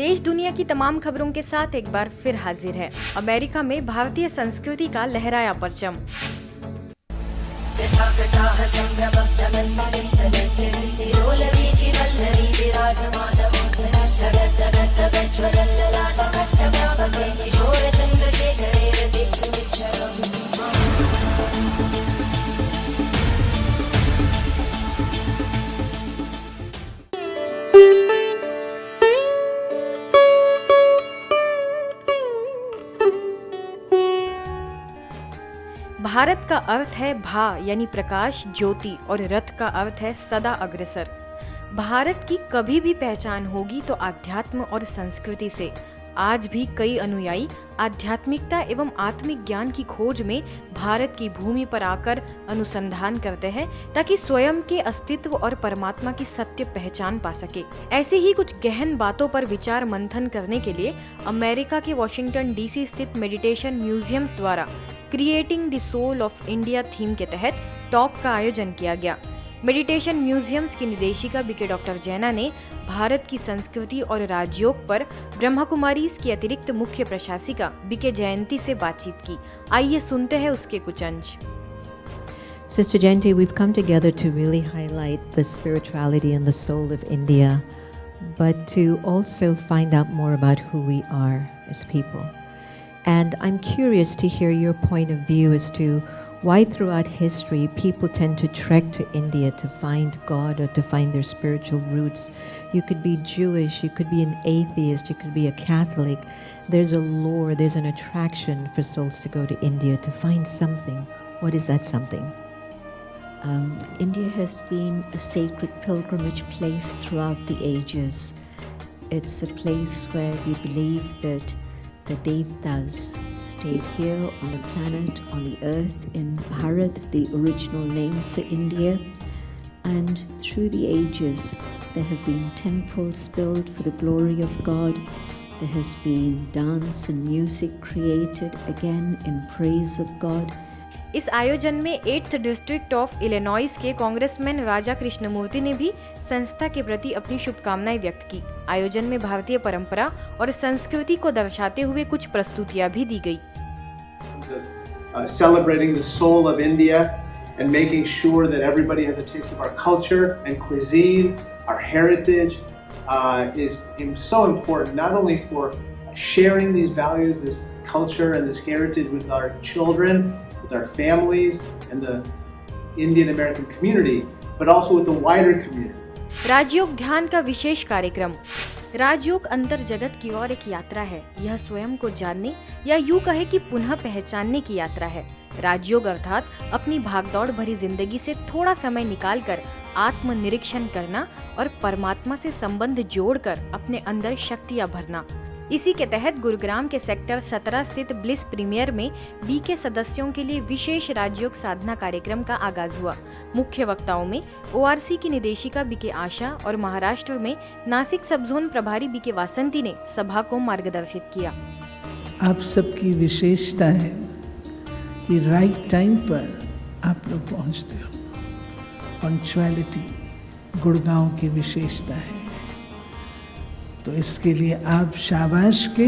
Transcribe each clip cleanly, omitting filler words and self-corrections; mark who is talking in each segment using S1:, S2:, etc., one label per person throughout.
S1: देश दुनिया की तमाम खबरों के साथ एक बार फिर हाजिर है। अमेरिका में भारतीय संस्कृति का लहराया परचम। भारत का अर्थ है भा यानी प्रकाश, ज्योति और रथ का अर्थ है सदा अग्रसर। भारत की कभी भी पहचान होगी तो आध्यात्म और संस्कृति से। आज भी कई अनुयायी आध्यात्मिकता एवं आत्मिक ज्ञान की खोज में भारत की भूमि पर आकर अनुसंधान करते हैं ताकि स्वयं के अस्तित्व और परमात्मा की सत्य पहचान पा सके। ऐसे ही कुछ गहन बातों पर विचार मंथन करने के लिए अमेरिका के वॉशिंगटन डीसी स्थित मेडिटेशन म्यूजियम्स द्वारा creating the soul of India theme के तहत टॉक का आयोजन किया गया। मेडिटेशन म्यूजियम्स की निदेशिका बीके डॉक्टर जैना ने भारत की संस्कृति और राजयोग पर ब्रह्मा कुमारीज की अतिरिक्त मुख्य प्रशासिका बीके जयंती से बातचीत की। आइए सुनते हैं उसके कुछ अंश।
S2: Sister Jayanti, we've come together to really highlight the spirituality and the soul of India, but to also find out more about who we are as people. And I'm curious to hear your point of view as to why throughout history people tend to trek to India to find God or to find their spiritual roots. You could be Jewish, you could be an atheist, you could be a Catholic. There's a lure, there's an attraction for souls to go to India to find something. What is that something?
S3: India has been a sacred pilgrimage place throughout the ages. It's a place where we believe that the Devtas stayed here on the planet, on the earth, in Bharat, the original name for India. And through the ages, there have been temples built for the glory of God. There has been dance and music created again in praise of God.
S1: इस आयोजन में 8th district of Illinois के congressman राजा कृष्णमूर्ति ने भी संस्था के प्रति अपनी शुभकामनाएं व्यक्त की। आयोजन में भारतीय परंपरा और संस्कृति को दर्शाते हुए कुछ प्रस्तुतियां भी दी गई।
S4: Celebrating the soul of India and making sure that everybody has a taste of our culture and cuisine, our heritage is so important, not only for sharing these values, this culture and this heritage with our children, with our families and the Indian American community, but also with the wider community.
S1: राजयोग ध्यान का विशेष कार्यक्रम। राजयोग अंतर जगत की ओर एक यात्रा है। यह स्वयं को जानने या यूं कहे कि पुनः पहचानने की यात्रा है। राजयोग अर्थात अपनी भागदौड़ भरी जिंदगी से थोड़ा समय निकालकर आत्मनिरीक्षण करना और परमात्मा से संबंध जोड़कर अपने अंदर शक्तियां भरना। इसी के तहत गुरुग्राम के सेक्टर 17 स्थित ब्लिस प्रीमियर में बीके सदस्यों के लिए विशेष राजयोग साधना कार्यक्रम का आगाज हुआ। मुख्य वक्ताओं में ओआरसी की निदेशिका बीके आशा और महाराष्ट्र में नासिक सब जोन प्रभारी बीके वासंती ने सभा को मार्गदर्शित किया।
S5: आप सबकी विशेषता है कि राइट टाइम पर आप लोग पहुंचते हो। पंक्चुअलिटी गुड़गांव की विशेषता है, तो इसके लिए आप शाबाश के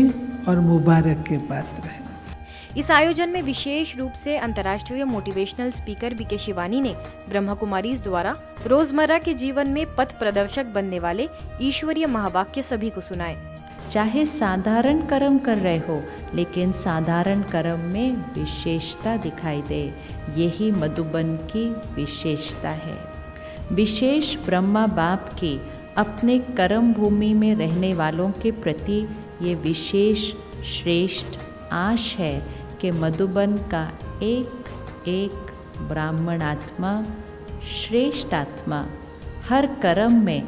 S5: और मुबारक के पात्र हैं।
S1: इस आयोजन में विशेष रूप से अंतर्राष्ट्रीय मोटिवेशनल स्पीकर बीके शिवानी ने ब्रह्मा कुमारीज द्वारा रोजमर्रा के जीवन में पथ प्रदर्शक बनने वाले ईश्वरीय महावाक्य सभी को सुनाए।
S6: चाहे साधारण कर्म कर रहे हो, लेकिन साधारण कर्म में विशेषता दिखाई दे, यही मधुबन की विशेषता है। विशेष ब्रह्मा बाप की अपने कर्म भूमि में रहने वालों के प्रति ये विशेष श्रेष्ठ आश है कि मधुबन का एक एक ब्राह्मण आत्मा, श्रेष्ठ आत्मा, हर कर्म में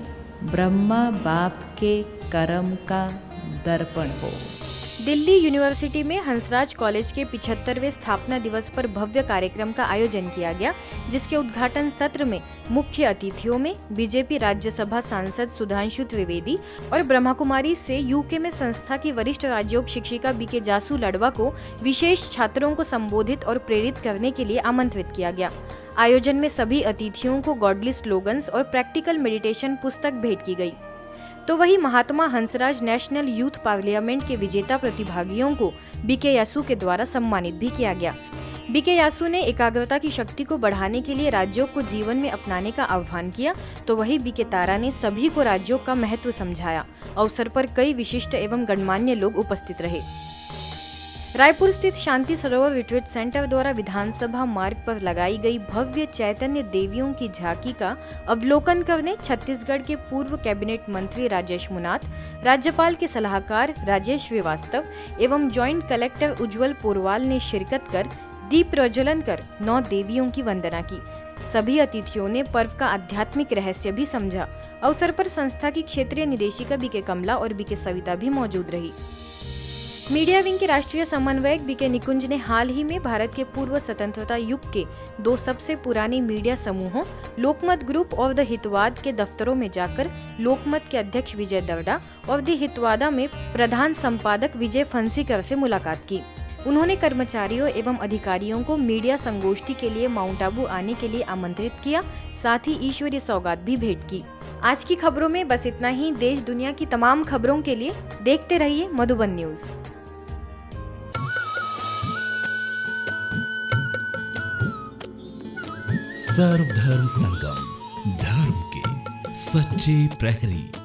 S6: ब्रह्मा बाप के कर्म का दर्पण हो।
S1: दिल्ली यूनिवर्सिटी में हंसराज कॉलेज के 75वें स्थापना दिवस पर भव्य कार्यक्रम का आयोजन किया गया, जिसके उद्घाटन सत्र में मुख्य अतिथियों में बीजेपी राज्यसभा सांसद सुधांशु त्रिवेदी और ब्रह्मा कुमारी से यूके में संस्था की वरिष्ठ राजयोग शिक्षिका बीके जासू लड़वा को विशेष छात्रों को संबोधित और प्रेरित करने के लिए आमंत्रित किया गया। आयोजन में सभी अतिथियों को गॉडली स्लोगन्स और प्रैक्टिकल मेडिटेशन पुस्तक भेंट की गई। तो वही महात्मा हंसराज नेशनल यूथ पार्लियामेंट के विजेता प्रतिभागियों को बीके यासू के द्वारा सम्मानित भी किया गया। बीके यासू ने एकाग्रता की शक्ति को बढ़ाने के लिए राज्यों को जीवन में अपनाने का आह्वान किया, तो वही बीके तारा ने सभी को राज्यों का महत्व समझाया। अवसर पर कई विशिष्ट एवं गणमान्य लोग उपस्थित रहे। रायपुर स्थित शांति सरोवर रिट्रीट सेंटर द्वारा विधानसभा मार्ग पर लगाई गई भव्य चैतन्य देवियों की झांकी का अवलोकन करने छत्तीसगढ़ के पूर्व कैबिनेट मंत्री राजेश मुनात, राज्यपाल के सलाहकार राजेश श्रीवास्तव एवं ज्वाइंट कलेक्टर उज्जवल पोरवाल ने शिरकत कर दीप प्रज्वलन कर 9 देवियों की वंदना की। सभी अतिथियों ने पर्व का आध्यात्मिक रहस्य भी समझा। अवसर पर संस्था की क्षेत्रीय निदेशिका बीके कमला और बीके सविता भी मौजूद रही। मीडिया विंग के राष्ट्रीय समन्वयक बीके निकुंज ने हाल ही में भारत के पूर्व स्वतंत्रता युग के 2 सबसे पुराने मीडिया समूहों लोकमत ग्रुप और द हितवाद के दफ्तरों में जाकर लोकमत के अध्यक्ष विजय दर्डा और द हितवादा में प्रधान संपादक विजय फंसीकर से मुलाकात की। उन्होंने कर्मचारियों एवं अधिकारियों को मीडिया संगोष्ठी के लिए माउंट आबू आने के लिए आमंत्रित किया, साथ ही ईश्वरीय सौगात भी भेंट की। आज की खबरों में बस इतना ही। देश दुनिया की तमाम खबरों के लिए देखते रहिए मधुबन न्यूज।
S7: सर्वधर्म संगम, धर्म के सच्चे प्रहरी।